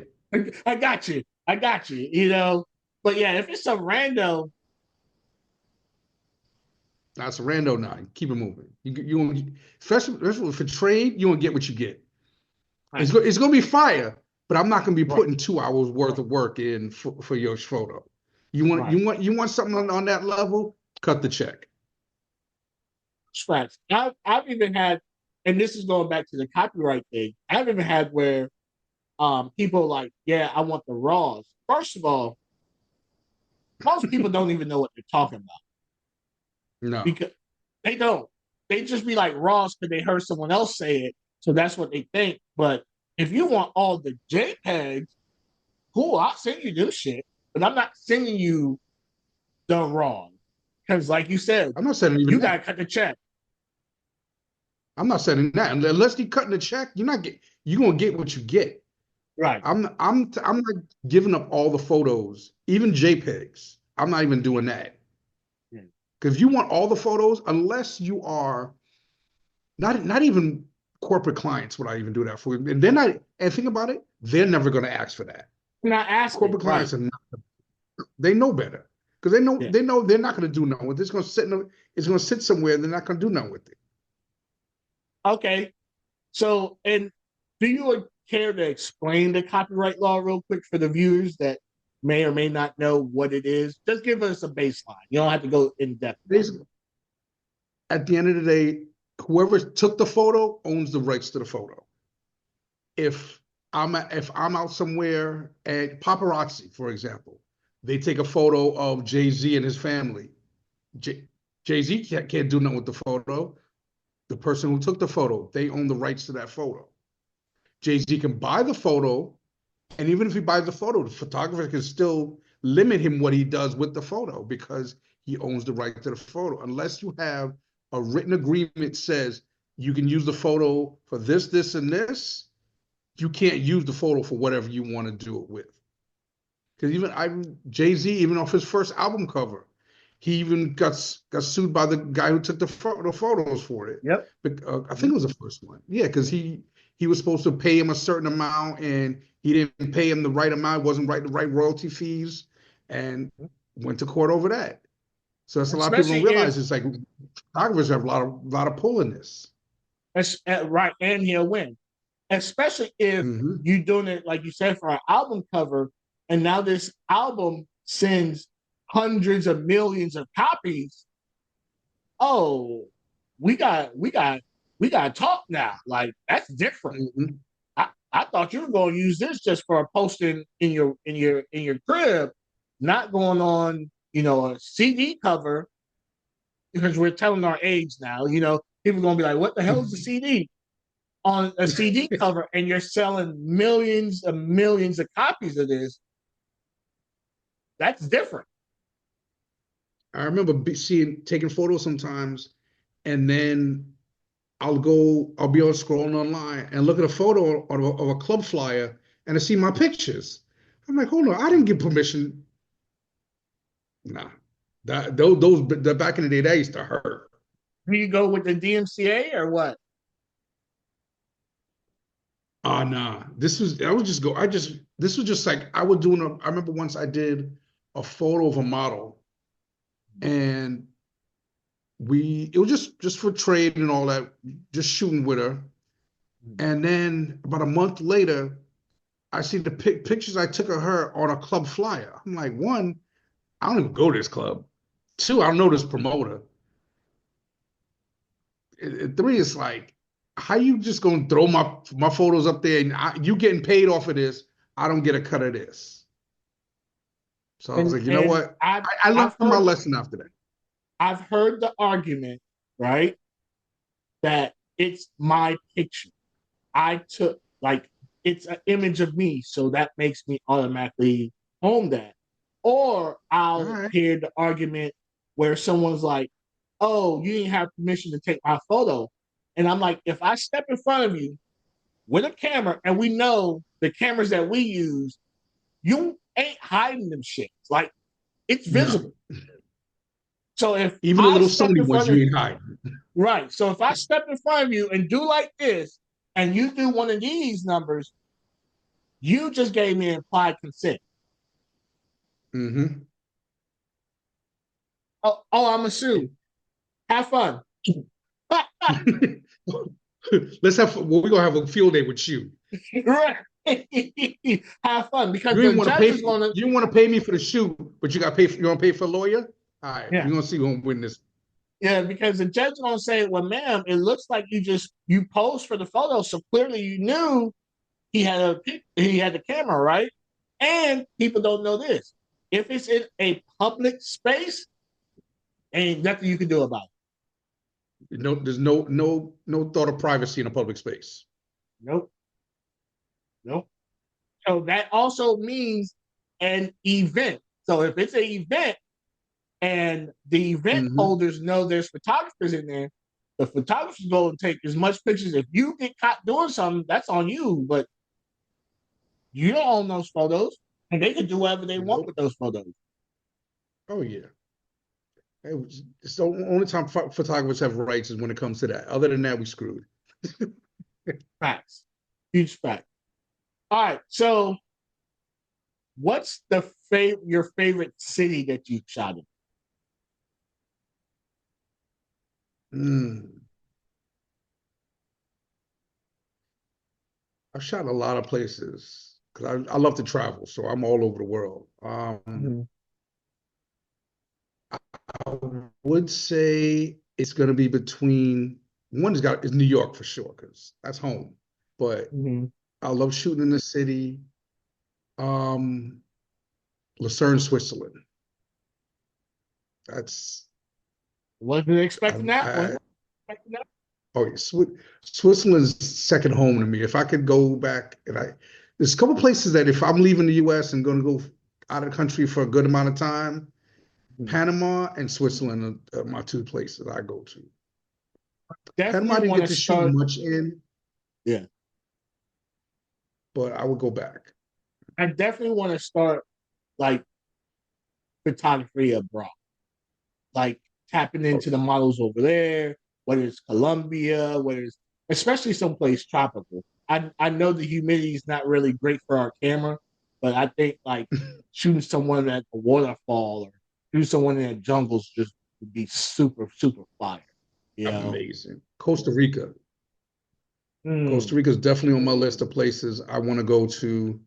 I got you. I got you. You know, but yeah, if it's some rando, That's a rando now. Keep it moving. You won't, especially for trade, you won't get what you get. right, It's gonna be fire, but I'm not gonna be right, putting 2 hours worth of work in for your photo. You want right. you want you want something on that level? Cut the check. Facts. I've even had, and this is going back to the copyright thing. I've even had where people like, yeah, I want the raws. First of all, most people don't even know what they're talking about No, because they don't. They just be like raws because they heard someone else say it, so that's what they think. But if you want all the JPEGs, cool, I'll send you this shit, but I'm not sending you the raw because, like you said, I'm not saying even you that. gotta cut the check. I'm not saying that. Unless you cutting the check, you're gonna get what you get. Right. I'm not giving up all the photos, even JPEGs. I'm not even doing that. Yeah. Because if you want all the photos, unless you are not even corporate clients would I even do that for you. And they're not, and think about it, they're never gonna ask for that. I'm not asking. Corporate Right. clients are not, they know better. Because Yeah. they know they're not gonna do nothing with it. It's gonna sit somewhere and they're not gonna do nothing with it. Okay. So, and do you care to explain the copyright law real quick for the viewers that may or may not know what it is? Just give us a baseline. You don't have to go in depth. Basically, at the end of the day, whoever took the photo owns the rights to the photo. If if I'm out somewhere and paparazzi, for example, they take a photo of Jay-Z and his family. Jay-Z can't do nothing with the photo. The person who took the photo, they own the rights to that photo. Jay-Z can buy the photo, and even if he buys the photo, the photographer can still limit him what he does with the photo because he owns the right to the photo. Unless you have a written agreement that says you can use the photo for this, this, and this, you can't use the photo for whatever you want to do it with. Because Jay-Z, even off his first album cover, he even got sued by the guy who took the photos for it. Yep. But I think it was the first one. Yeah, because he was supposed to pay him a certain amount and he didn't pay him the right amount, wasn't right the right royalty fees, and went to court over that. So that's a lot of people don't Especially if, realize. It's like photographers have a lot of pull in this. right, and he'll win. Especially if Mm-hmm. you're doing it, like you said, for an album cover, and now this album sends hundreds of millions of copies. Oh, we got to talk now. Like that's different. Mm-hmm. I thought you were going to use this just for a posting in your crib, not going on, a CD cover because we're telling our age now. People are going to be like, "What the hell is a CD?" On a CD cover, and you're selling millions and millions of copies of this. That's different. I remember taking photos sometimes, and then I'll be on scrolling online and look at a photo of a club flyer and I see my pictures. I'm like, hold on, I didn't get permission. Nah, the back in the day that used to hurt. Do you go with the DMCA or what? Nah, this was I would just go. This was just like I was doing. I remember once I did a photo of a model, and it was just for trade and all that, just shooting with her. And then about a month later, I see the pictures I took of her on a club flyer. I'm like, one, I don't even go to this club. Two, I don't know this promoter. Three, it's like, how you just gonna throw my photos up there and you getting paid off of this? I don't get a cut of this. So I was And like, you know and what? I've I learned I've my heard lesson after that. I've heard the argument, right, that it's my picture. I took like it's an image of me, so that makes me automatically own that. Or All I'll right. hear the argument where someone's like, oh, you didn't have permission to take my photo. And I'm like, if I step in front of you with a camera and we know the cameras that we use, you ain't hiding them shits. Like, it's No, visible. So if even the I little step Sony in ones front you of ain't hiding. right, so if I step in front of you and do like this, and you do one of these numbers, you just gave me implied consent. Mm-hmm. Oh, I'm a sue. Have fun. Let's have well, we're gonna have a field day with you. Right. Have fun because You the ain't want to judge pay. is going to. You want to pay me for the shoot, but you got to pay. You want to pay for a lawyer? All right, Yeah, we're gonna see who gonna win this. yeah, because the judge is going to say, "Well, ma'am, it looks like you posed for the photo, so clearly you knew he had the camera, right?" And people don't know this. If it's in a public space, ain't nothing you can do about No, there's no thought of privacy in a public space. it. Nope, nope. So that also means an event. So if it's an event and the event Mm-hmm. holders know there's photographers in there, the photographers go and take as much pictures. If you get caught doing something, that's on you, but you don't own those photos, and they can do whatever they want Nope. with those photos. Oh yeah. It's the only time photographers have rights is when it comes to that. Other than that, we screwed. Facts, huge fact. All right, so what's your favorite city that you shot in? Mm. I've shot in a lot of places because I love to travel, so I'm all over the world. Mm-hmm. I would say it's going to be between is New York for sure because that's home. But Mm-hmm. I love shooting in the city. Um, Lucerne, Switzerland. That's Wasn't expecting that one. I oh yeah, Switzerland's second home to me. If I could go back and there's a couple places that if I'm leaving the U.S. and going to go out of the country for a good amount of time, Panama and Switzerland are my two places I go to. Panama I Definitely didn't want get to to shoot start. much in, Yeah, but I would go back. I definitely want to start like photography abroad, like tapping Oh, into the models over there, whether it's Colombia, whether it's especially someplace tropical. I know the humidity is not really great for our camera, but I think like shooting someone at a waterfall or shooting someone in the jungles just would be super, super fire. You know? amazing. Costa Rica. Mm, Costa Rica is definitely on my list of places I want to go to.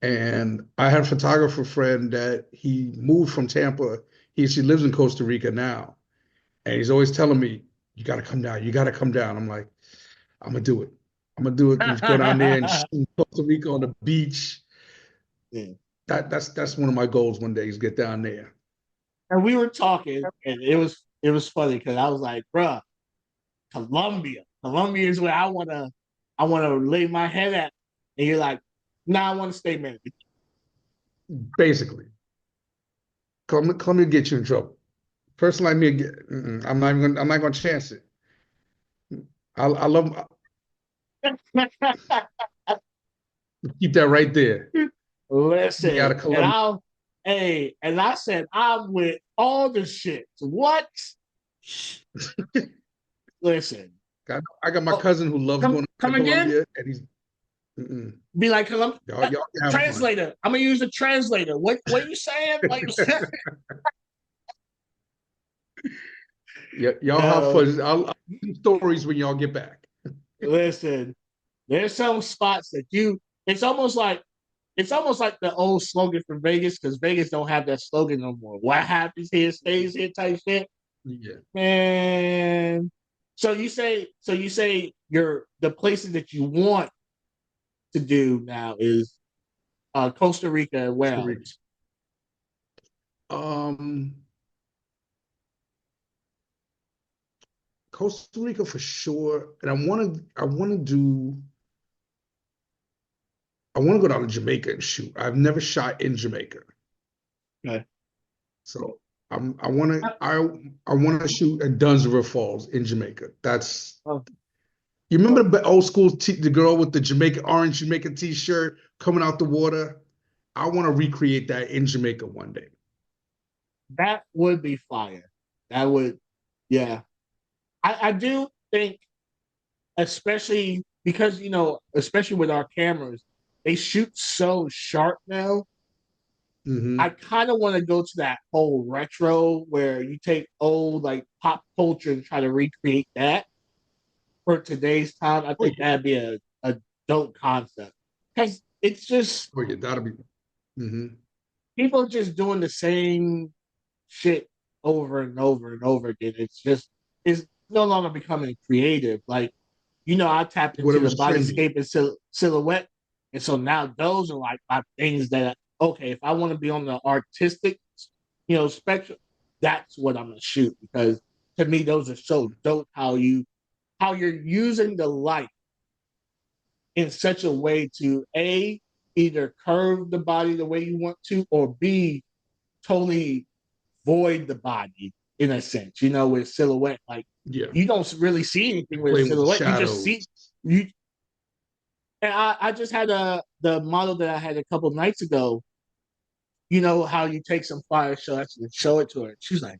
And I had a photographer friend that he moved from Tampa. He actually lives in Costa Rica now. And he's always telling me, you got to come down. You got to come down. I'm like, I'm going to do it. I'm going to do it. And go down there and shoot in Costa Rica on the beach. yeah. That's one of my goals one day is get down there. And we were talking, and it was funny because I was like, bruh, Colombia. Colombia is where I wanna lay my head at. And you're like, nah, I want to stay married. Basically, Columbia get you in trouble. Person like me, I'm not gonna chance it. I love keep that right there. Be out Listen, of and Columbia. and I said I'm with all the shit. What? Listen. I got my Oh, cousin who loves going to come again? Columbia, and he's mm-mm. Be like Y'all can have fun. translator. I'm gonna use a translator. What are you saying? Like Yeah, y'all have no, fun. I'll stories when y'all get back. listen. There's some spots that it's almost like the old slogan for Vegas because Vegas don't have that slogan no more. What happens here stays here type shit. Yeah. Man. So you say the places that you want to do now is Costa Rica and Costa Rica. Wales. Um, Costa Rica for sure. And I want to go down to Jamaica and shoot. I've never shot in Jamaica. Okay. So I want to I want to shoot at Dunsriver Falls in Jamaica. That's Oh, you remember the old school the girl with the Jamaica orange Jamaica t-shirt coming out the water? I want to recreate that in Jamaica one day. that would be fire. That would, yeah. I do think, especially because especially with our cameras, they shoot so sharp now. I Hmm. kind of want to go to that whole retro where you take old like pop culture and try to recreate that for today's time. I Oh think that'd be a dope concept because it's just yeah, that'll be. Hmm. people just doing the same shit over and over and over again. It's no longer becoming creative. Like, I tapped into the Whatever's trendy. bodyscape and silhouette, and so now those are like my things that okay, if I want to be on the artistic, spectrum, that's what I'm gonna shoot because to me those are so dope. How you're using the light in such a way to a either curve the body the way you want to, or b totally void the body in a sense, with silhouette. Like Yeah, you don't really see anything with a playing with the silhouette. You just shadows. see you. And I just had the model that I had a couple nights ago. You know how you take some fire shots and show it to her. She's like,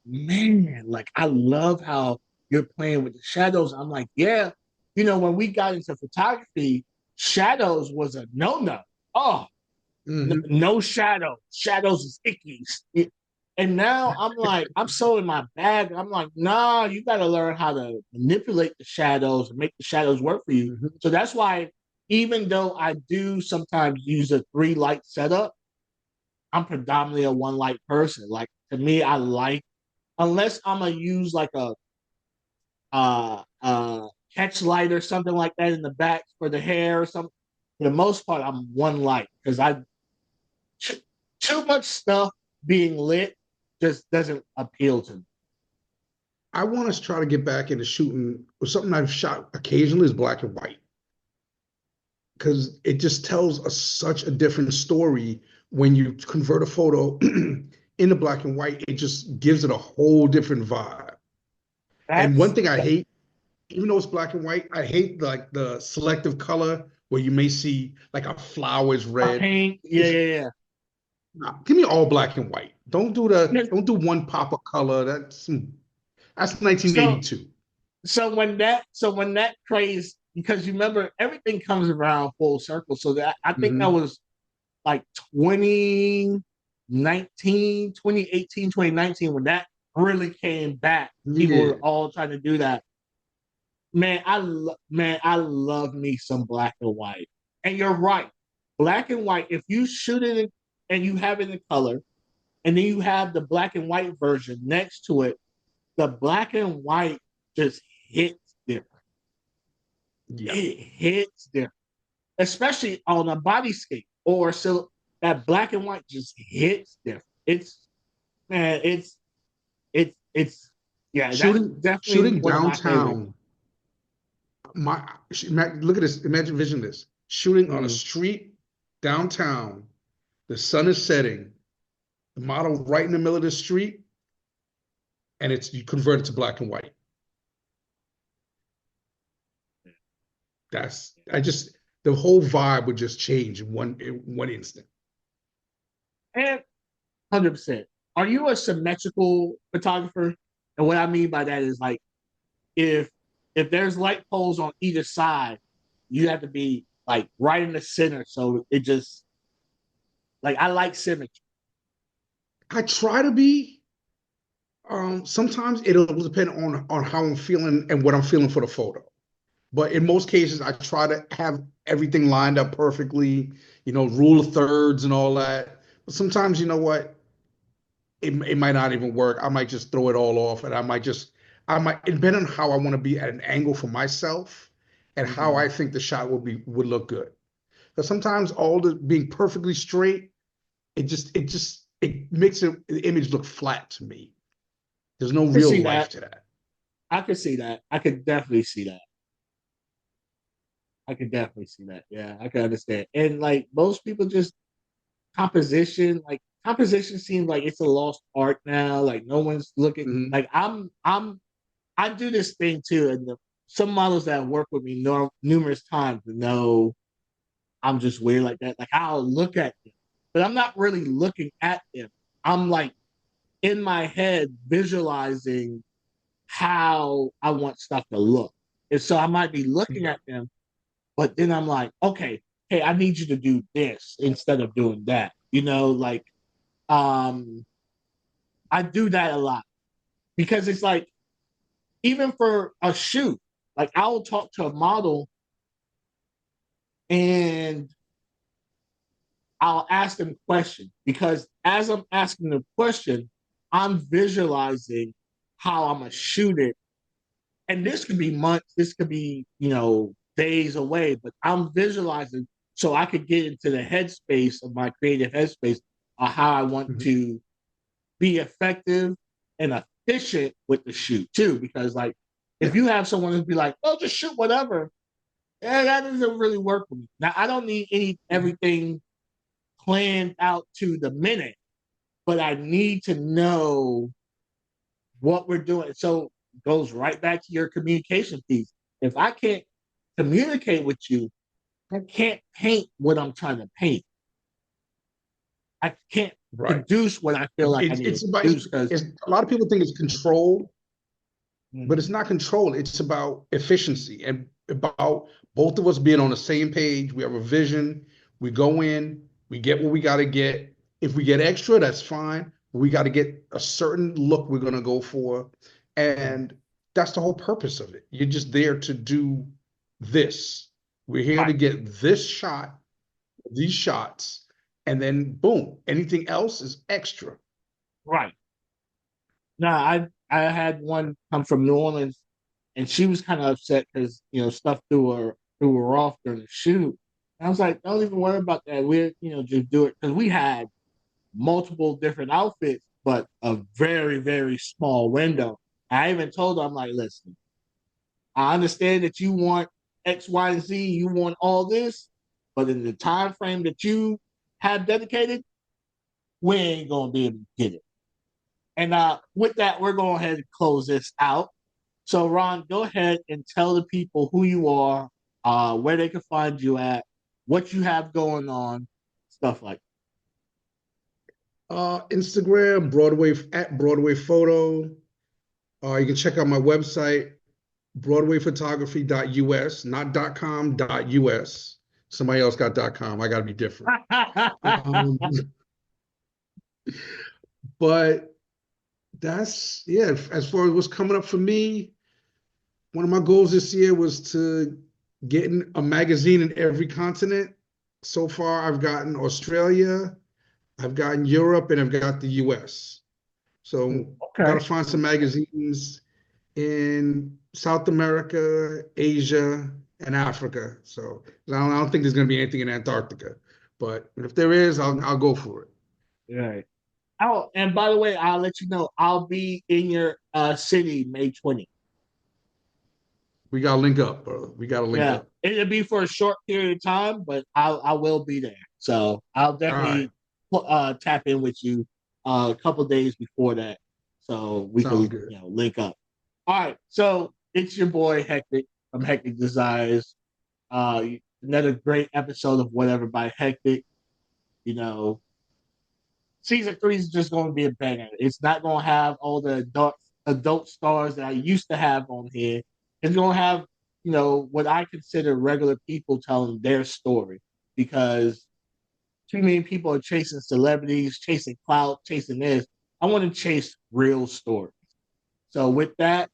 man, like I love how you're playing with the shadows. I'm like, yeah. When we got into photography, shadows was a no. Oh, Hmm. no shadow. Shadows is icky. And now I'm like, I'm so in my bag. I'm like, nah, you got to learn how to manipulate the shadows and make the shadows work for you. Hmm. So that's why, even though I do sometimes use a 3 light setup, I'm predominantly a 1 light person. Like to me, I like, unless I'm gonna use like a catch light or something like that in the back for the hair or something. For the most part, I'm 1 light because too much stuff being lit just doesn't appeal to me. I want to try to get back into shooting. Something I've shot occasionally is black and white because it just tells such a different story when you convert a photo into black and white. It just gives it a whole different vibe. And one That's thing I hate, even though it's black and white, I hate like the selective color where you may see like a flower is a red. paint. Yeah, It's yeah, nah, give me all black and white. yeah. Don't do one pop of color. That's So 1982. when that craze, because you remember everything comes around full circle. So that I think that Hmm. was like 2019, 2018, 2019 when that really came back. People were Yeah. all trying to do that. Man, I love me some black and white. And you're right, black and white. If you shoot it and you have it in color, and then you have the black and white version next to it, the black and white just hits different. Yeah. It hits different, especially on a bodyscape or so. That black and white just hits different. Man, it's yeah. That's definitely Shooting one of my favorites. downtown. Look at this. Imagine vision this. Shooting on a Mm. street downtown. The sun is setting. The model right in the middle of the street, and it's you convert it to black and white. That's I just the whole vibe would just change in one instant. And 100%. Are you a symmetrical photographer? And what I mean by that is like if if there's light poles on either side, you have to be like right in the center. So it just like I like symmetry. I try to be. Sometimes it'll depend on how I'm feeling and what I'm feeling for the photo. But in most cases, I try to have everything lined up perfectly, rule of thirds and all that. But sometimes, you know what? It might not even work. I might just throw it all off and it depend on how I want to be at an angle for myself and how Mm-hmm. I think the shot would look good. Because sometimes all the being perfectly straight, it makes the image look flat to me. There's no I can real see life that. to that. I could see that. I could definitely see that. I could definitely see that. Yeah, I can understand. And like most people just composition. Like composition seems like it's a lost art now. Like no one's looking. Mhm. Like I do this thing too, and some models that work with me numerous times know I'm just weird like that. Like I'll look at them, but I'm not really looking at them. I'm like in my head visualizing how I want stuff to look. And so I might be looking Yeah. at them, but then I'm like, okay, hey, I need you to do this instead of doing that. Like um I do that a lot because it's like even for a shoot, like I will talk to a model and I'll ask them questions because as I'm asking the question, I'm visualizing how I'm gonna shoot it. And this could be months, this could be, days away, but I'm visualizing so I could get into the headspace of my creative headspace of how I want Mhm. to be effective and efficient with the shoot too. Because like if Yeah. you have someone who'd be like, oh, just shoot whatever, that doesn't really work for me. Now I don't need Mhm. everything planned out to the minute, but I need to know what we're doing. So it goes right back to your communication piece. If I can't communicate with you, I can't paint what I'm trying to paint. I can't Right. produce what I feel like I need to It's about produce because it's a lot of people think it's control, but it's mm-hmm, not control. It's about efficiency and about both of us being on the same page. We have a vision. We go in, we get what we got to get. If we get extra, that's fine. We got to get a certain look we're going to go for. And that's the whole purpose of it. You're just there to do this. We're here to right, get this shot, these shots, and then boom, anything else is extra. right. Now I had one come from New Orleans, and she was kind of upset because stuff threw her off during the shoot. And I was like, don't even worry about that. We just do it because we had multiple different outfits, but a very very small window. I even told her, I'm like, listen, I understand that you want X, Y, and Z, you want all this, but in the time frame that you have dedicated, we ain't gonna be able to get it. And with that, we're going ahead and close this out. So, Ron, go ahead and tell the people who you are, where they can find you at, what you have going on, stuff like Instagram, Broadway at Broadway Photo. You can check out my website, broadwayphotography.us, not .com.us. Somebody else got .com. I got to be different. that. Um, but that's, yeah, as far as what's coming up for me, one of my goals this year was to get in a magazine in every continent. So far, I've gotten Australia, I've gotten Europe, and I've got the US. So, got Okay. to find some magazines in South America, Asia, and Africa. So I don't think there's going to be anything in Antarctica, but if there is, I'll go for it. Right. Oh, and by the way, I'll let you know I'll be in your city May 20th. We got to link up, bro. We got to link Yeah, up. it'll be for a short period of time, but I will be there. So I'll All right. definitely tap in with you a couple days before that, so we Sounds can good. link up. All right, so it's your boy Hectic from Hectic Desires. Another great episode of Whatever by Hectic. You know, season 3 is just going to be a banger. It's not going to have all the adult stars that I used to have on here. It's going to have, what I consider regular people telling their story because too many people are chasing celebrities, chasing clout, chasing this. I want to chase real stories. So with that,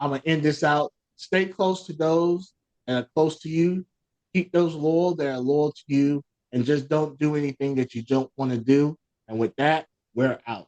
I'm going to end this out. Stay close to those that are close to you. Keep those loyal that are loyal to you and just don't do anything that you don't want to do. And with that, we're out.